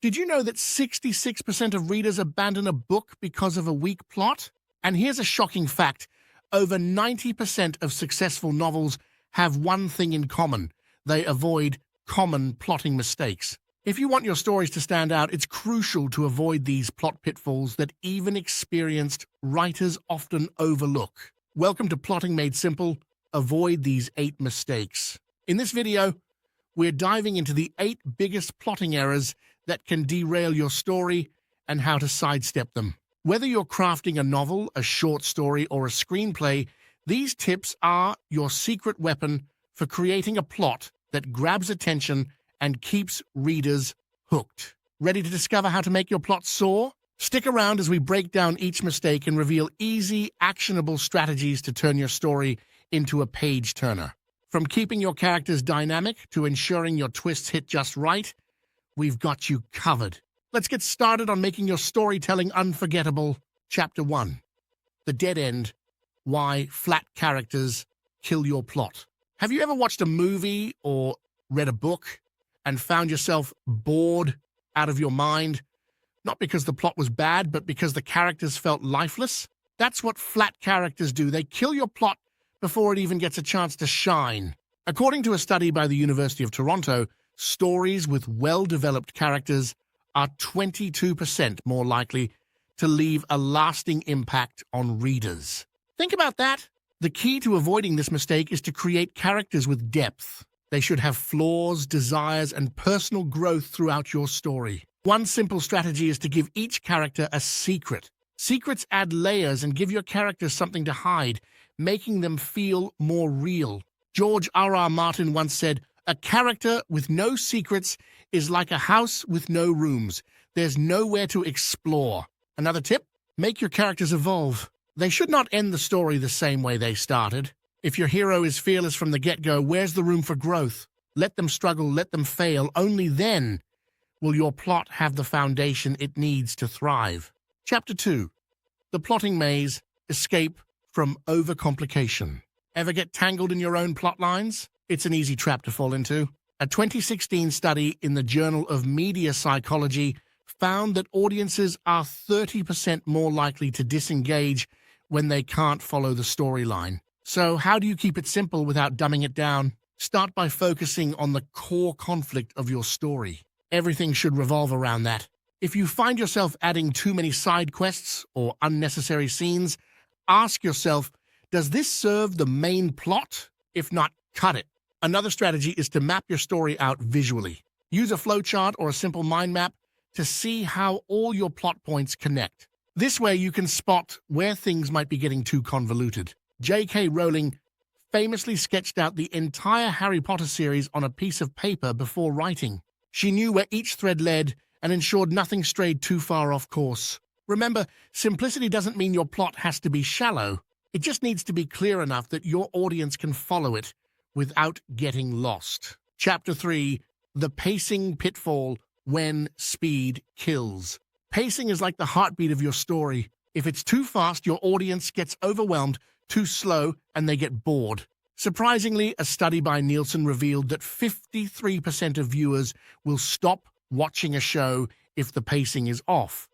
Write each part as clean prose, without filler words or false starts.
Did you know that 66% of readers abandon a book because of a weak plot? And here's a shocking fact. Over 90% of successful novels have one thing in common. They avoid common plotting mistakes. If you want your stories to stand out, it's crucial to avoid these plot pitfalls that even experienced writers often overlook. Welcome to Plotting Made Simple. Avoid these 8 mistakes. In this video, we're diving into the 8 biggest plotting errors that can derail your story and how to sidestep them. Whether you're crafting a novel, a short story, or a screenplay, these tips are your secret weapon for creating a plot that grabs attention and keeps readers hooked. Ready to discover how to make your plot soar? Stick around as we break down each mistake and reveal easy, actionable strategies to turn your story into a page-turner. From keeping your characters dynamic to ensuring your twists hit just right, we've got you covered. Let's get started on making your storytelling unforgettable. Chapter 1. The Dead End. Why flat characters kill your plot. Have you ever watched a movie or read a book and found yourself bored out of your mind? Not because the plot was bad, but because the characters felt lifeless? That's what flat characters do. They kill your plot before it even gets a chance to shine. According to a study by the University of Toronto, stories with well-developed characters are 22% more likely to leave a lasting impact on readers. Think about that. The key to avoiding this mistake is to create characters with depth. They should have flaws, desires, and personal growth throughout your story. One simple strategy is to give each character a secret. Secrets add layers and give your characters something to hide, making them feel more real. George R.R. Martin once said, "A character with no secrets is like a house with no rooms. There's nowhere to explore." Another tip, make your characters evolve. They should not end the story the same way they started. If your hero is fearless from the get-go, where's the room for growth? Let them struggle, let them fail. Only then will your plot have the foundation it needs to thrive. Chapter 2. The Plotting Maze. Escape from overcomplication. Ever get tangled in your own plot lines? It's an easy trap to fall into. A 2016 study in the Journal of Media Psychology found that audiences are 30% more likely to disengage when they can't follow the storyline. So how do you keep it simple without dumbing it down? Start by focusing on the core conflict of your story. Everything should revolve around that. If you find yourself adding too many side quests or unnecessary scenes, ask yourself, does this serve the main plot? If not, cut it. Another strategy is to map your story out visually. Use a flowchart or a simple mind map to see how all your plot points connect. This way you can spot where things might be getting too convoluted. J.K. Rowling famously sketched out the entire Harry Potter series on a piece of paper before writing. She knew where each thread led and ensured nothing strayed too far off course. Remember, simplicity doesn't mean your plot has to be shallow. It just needs to be clear enough that your audience can follow it without getting lost. Chapter 3. The Pacing Pitfall. When speed kills. Pacing is like the heartbeat of your story. If it's too fast, your audience gets overwhelmed, too slow, and they get bored. Surprisingly, a study by Nielsen revealed that 53% of viewers will stop watching a show if the pacing is off,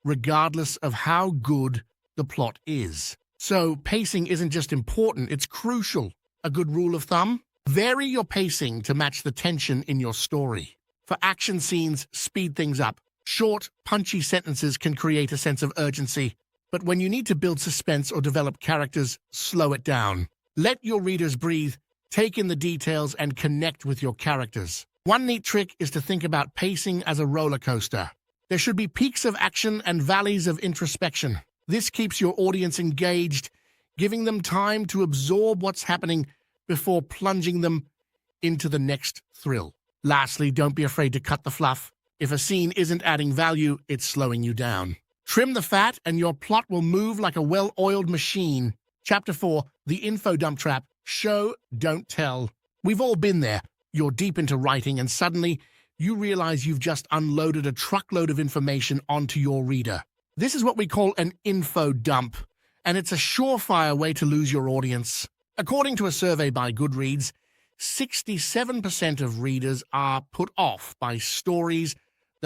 regardless of how good the plot is. So pacing isn't just important, it's crucial. A good rule of thumb? Vary your pacing to match the tension in your story. For action scenes, speed things up. Short, punchy sentences can create a sense of urgency. But when you need to build suspense or develop characters, slow it down. Let your readers breathe, take in the details, and connect with your characters. One neat trick is to think about pacing as a roller coaster. There should be peaks of action and valleys of introspection. This keeps your audience engaged, giving them time to absorb what's happening before plunging them into the next thrill. Lastly, don't be afraid to cut the fluff. If a scene isn't adding value, it's slowing you down. Trim the fat and your plot will move like a well-oiled machine. Chapter 4. The Info Dump Trap. Show, don't tell. We've all been there. You're deep into writing and suddenly you realize you've just unloaded a truckload of information onto your reader. This is what we call an info dump, and it's a surefire way to lose your audience. According to a survey by Goodreads, 67% of readers are put off by stories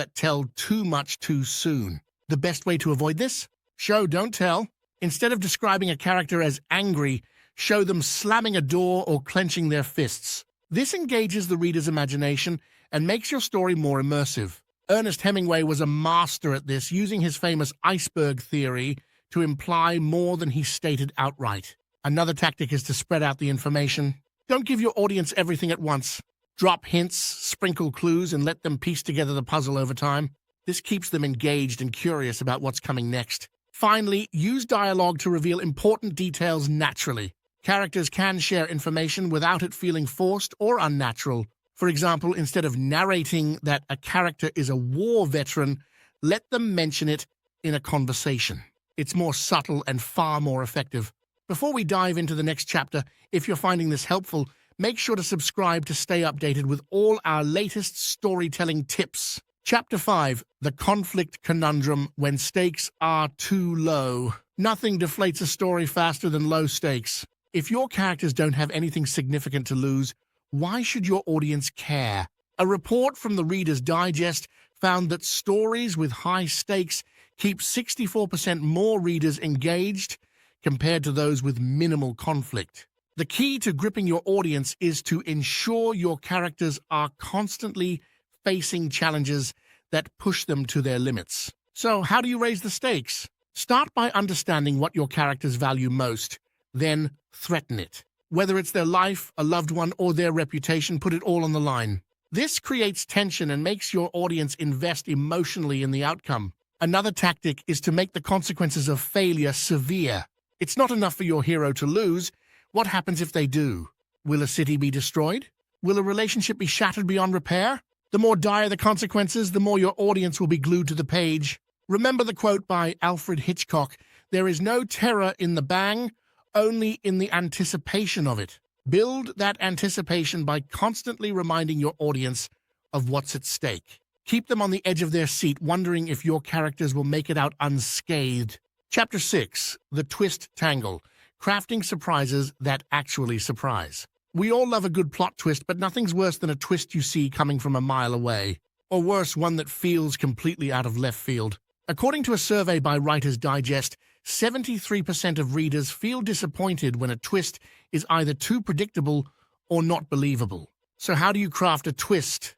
that tell too much too soon. The best way to avoid this? Show, don't tell. Instead of describing a character as angry, show them slamming a door or clenching their fists. This engages the reader's imagination and makes your story more immersive. Ernest Hemingway was a master at this, using his famous iceberg theory to imply more than he stated outright. Another tactic is to spread out the information. Don't give your audience everything at once. Drop hints, sprinkle clues, and let them piece together the puzzle over time. This keeps them engaged and curious about what's coming next. Finally, use dialogue to reveal important details naturally. Characters can share information without it feeling forced or unnatural. For example, instead of narrating that a character is a war veteran, let them mention it in a conversation. It's more subtle and far more effective. Before we dive into the next chapter, if you're finding this helpful, make sure to subscribe to stay updated with all our latest storytelling tips. Chapter 5, The Conflict Conundrum When Stakes Are Too Low. Nothing deflates a story faster than low stakes. If your characters don't have anything significant to lose, why should your audience care? A report from the Reader's Digest found that stories with high stakes keep 64% more readers engaged compared to those with minimal conflict. The key to gripping your audience is to ensure your characters are constantly facing challenges that push them to their limits. So, how do you raise the stakes? Start by understanding what your characters value most, then threaten it. Whether it's their life, a loved one, or their reputation, put it all on the line. This creates tension and makes your audience invest emotionally in the outcome. Another tactic is to make the consequences of failure severe. It's not enough for your hero to lose. What happens if they do? Will a city be destroyed? Will a relationship be shattered beyond repair? The more dire the consequences, the more your audience will be glued to the page. Remember the quote by Alfred Hitchcock, "There is no terror in the bang, only in the anticipation of it." Build that anticipation by constantly reminding your audience of what's at stake. Keep them on the edge of their seat, wondering if your characters will make it out unscathed. Chapter 6, The Twist Tangle, Crafting Surprises That Actually Surprise. We all love a good plot twist, but nothing's worse than a twist you see coming from a mile away. Or worse, one that feels completely out of left field. According to a survey by Writer's Digest, 73% of readers feel disappointed when a twist is either too predictable or not believable. So how do you craft a twist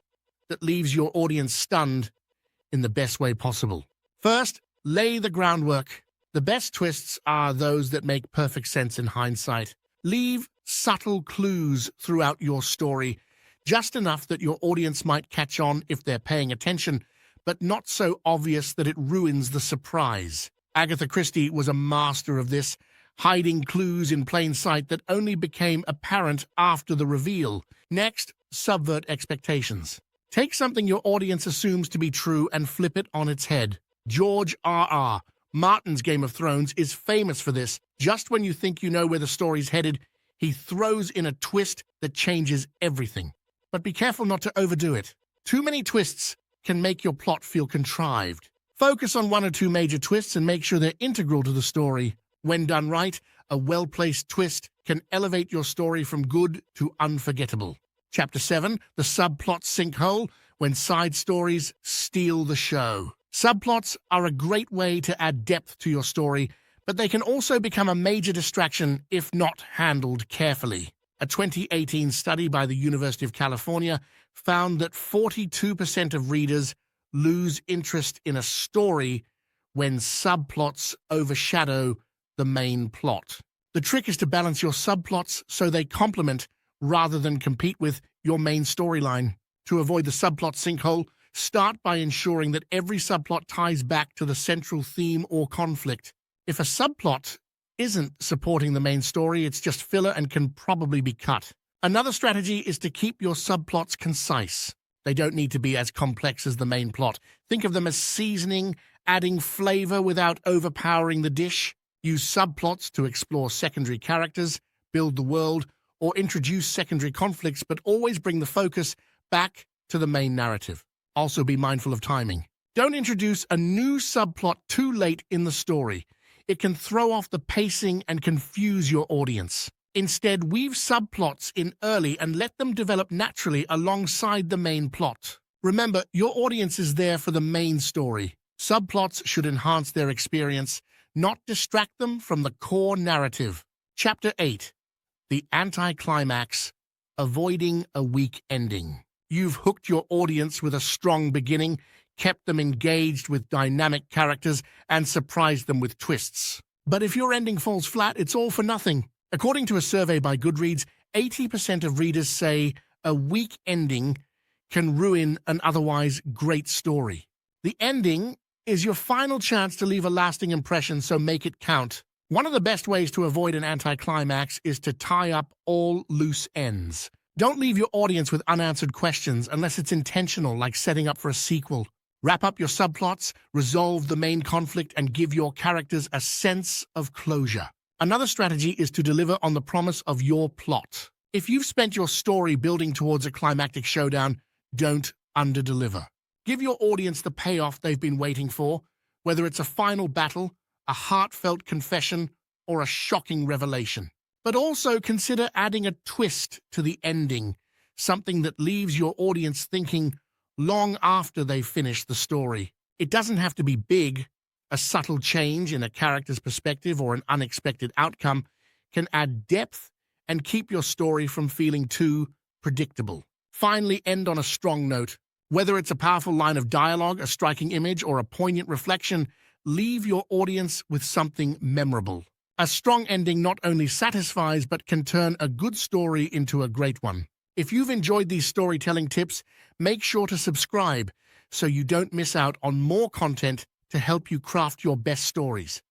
that leaves your audience stunned in the best way possible? First, lay the groundwork. The best twists are those that make perfect sense in hindsight. Leave subtle clues throughout your story, just enough that your audience might catch on if they're paying attention, but not so obvious that it ruins the surprise. Agatha Christie was a master of this, hiding clues in plain sight that only became apparent after the reveal. Next, subvert expectations. Take something your audience assumes to be true and flip it on its head. George R.R. Martin's Game of Thrones is famous for this. Just when you think you know where the story's headed, he throws in a twist that changes everything. But be careful not to overdo it. Too many twists can make your plot feel contrived. Focus on one or two major twists and make sure they're integral to the story. When done right, a well-placed twist can elevate your story from good to unforgettable. Chapter 7, The Subplot Sinkhole, When Side Stories Steal the Show. Subplots are a great way to add depth to your story, but they can also become a major distraction if not handled carefully. A 2018 study by the University of California found that 42% of readers lose interest in a story when subplots overshadow the main plot. The trick is to balance your subplots so they complement rather than compete with your main storyline. To avoid the subplot sinkhole, start by ensuring that every subplot ties back to the central theme or conflict. If a subplot isn't supporting the main story, it's just filler and can probably be cut. Another strategy is to keep your subplots concise. They don't need to be as complex as the main plot. Think of them as seasoning, adding flavor without overpowering the dish. Use subplots to explore secondary characters, build the world, or introduce secondary conflicts, but always bring the focus back to the main narrative. Also be mindful of timing. Don't introduce a new subplot too late in the story. It can throw off the pacing and confuse your audience. Instead, weave subplots in early and let them develop naturally alongside the main plot. Remember, your audience is there for the main story. Subplots should enhance their experience, not distract them from the core narrative. Chapter 8. The Anticlimax, Avoiding a Weak Ending. You've hooked your audience with a strong beginning, kept them engaged with dynamic characters, and surprised them with twists. But if your ending falls flat, it's all for nothing. According to a survey by Goodreads, 80% of readers say a weak ending can ruin an otherwise great story. The ending is your final chance to leave a lasting impression, so make it count. One of the best ways to avoid an anticlimax is to tie up all loose ends. Don't leave your audience with unanswered questions unless it's intentional, like setting up for a sequel. Wrap up your subplots, resolve the main conflict, and give your characters a sense of closure. Another strategy is to deliver on the promise of your plot. If you've spent your story building towards a climactic showdown, don't underdeliver. Give your audience the payoff they've been waiting for, whether it's a final battle, a heartfelt confession, or a shocking revelation. But also consider adding a twist to the ending, something that leaves your audience thinking long after they've finished the story. It doesn't have to be big. A subtle change in a character's perspective or an unexpected outcome can add depth and keep your story from feeling too predictable. Finally, end on a strong note. Whether it's a powerful line of dialogue, a striking image, or a poignant reflection, leave your audience with something memorable. A strong ending not only satisfies but can turn a good story into a great one. If you've enjoyed these storytelling tips, make sure to subscribe so you don't miss out on more content to help you craft your best stories.